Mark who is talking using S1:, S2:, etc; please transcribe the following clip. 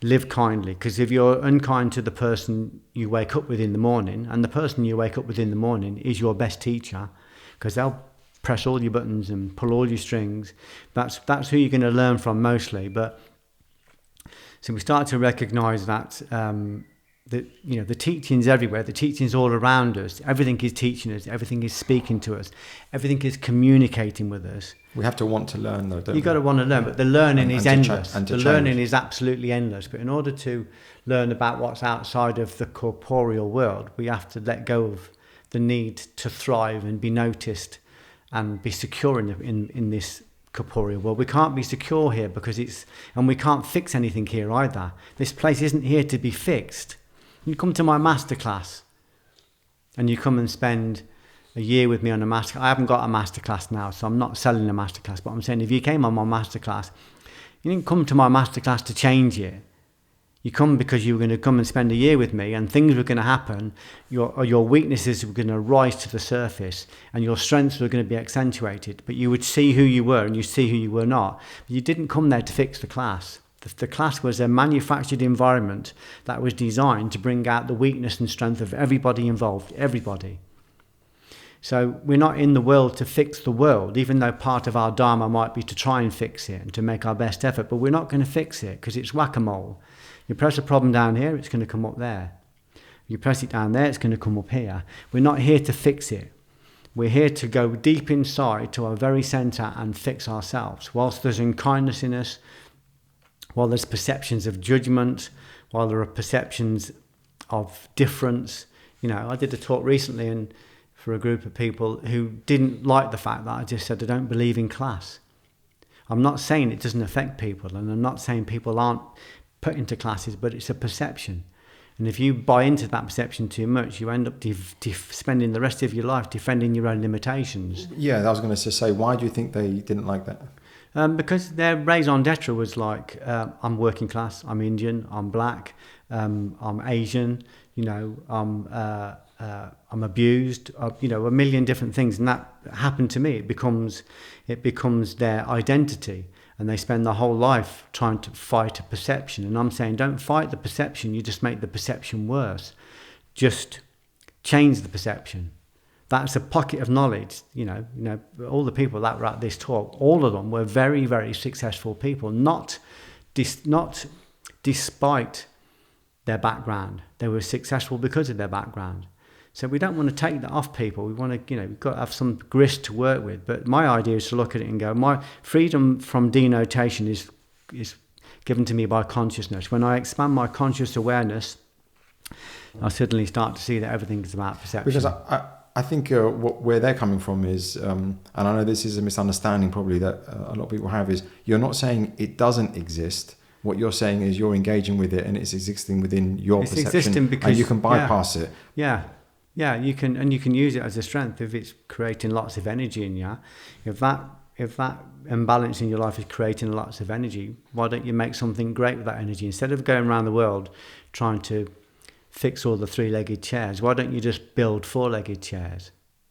S1: live kindly, because if you're unkind to the person you wake up with in the morning, and the person you wake up with in the morning is your best teacher, because they'll press all your buttons and pull all your strings, that's who you're going to learn from mostly. But so we start to recognize that the teaching's everywhere, the teaching's all around us, everything is teaching us, everything is speaking to us, everything is communicating with us.
S2: We have to want to learn, though, don't we?
S1: You've got to want to learn, but the learning is endless. The
S2: change.
S1: learning is absolutely endless. But in order to learn about what's outside of the corporeal world, we have to let go of the need to thrive and be noticed and be secure in this corporeal world. We can't be secure here and we can't fix anything here either. This place isn't here to be fixed. You come to my masterclass and you come and spend a year with me on a masterclass. I haven't got a masterclass now, so I'm not selling a masterclass, but I'm saying if you came on my masterclass, you didn't come to my masterclass to change it. You come because you were going to come and spend a year with me, and things were going to happen. Your weaknesses were going to rise to the surface, and your strengths were going to be accentuated. But you would see who you were, and you see who you were not. But you didn't come there to fix the class. The class was a manufactured environment that was designed to bring out the weakness and strength of everybody involved, everybody. So we're not in the world to fix the world, even though part of our dharma might be to try and fix it and to make our best effort, but we're not going to fix it because it's whack-a-mole. You press a problem down here, it's going to come up there. You press it down there, it's going to come up here. We're not here to fix it. We're here to go deep inside to our very centre and fix ourselves. Whilst there's unkindness in us, while there's perceptions of judgment, while there are perceptions of difference. I did a talk recently for a group of people who didn't like the fact that I just said I don't believe in class. I'm not saying it doesn't affect people, and I'm not saying people aren't put into classes, but it's a perception. And if you buy into that perception too much, you end up spending the rest of your life defending your own limitations.
S2: Yeah, I was going to say, why do you think they didn't like that?
S1: Because their raison d'etre was like, I'm working class, I'm Indian, I'm black, I'm Asian, I'm abused, a million different things, and that happened to me. It becomes their identity, and they spend their whole life trying to fight a perception. And I'm saying, don't fight the perception, you just make the perception worse. Just change the perception. That's a pocket of knowledge. All the people that were at this talk, all of them were very, very successful people, not despite their background. They were successful because of their background. So we don't want to take that off people. We want to, we've got to have some grist to work with. But my idea is to look at it and go, my freedom from denotation is given to me by consciousness. When I expand my conscious awareness, I suddenly start to see that everything is about perception.
S2: Because I think where they're coming from is, and I know this is a misunderstanding probably that a lot of people have, is you're not saying it doesn't exist. What you're saying is you're engaging with it and it's existing within your perception. It's existing because, and you can bypass it.
S1: Yeah, you can, and you can use it as a strength if it's creating lots of energy in you. If that imbalance in your life is creating lots of energy, why don't you make something great with that energy? Instead of going around the world trying to fix all the three-legged chairs, why don't you just build four-legged chairs?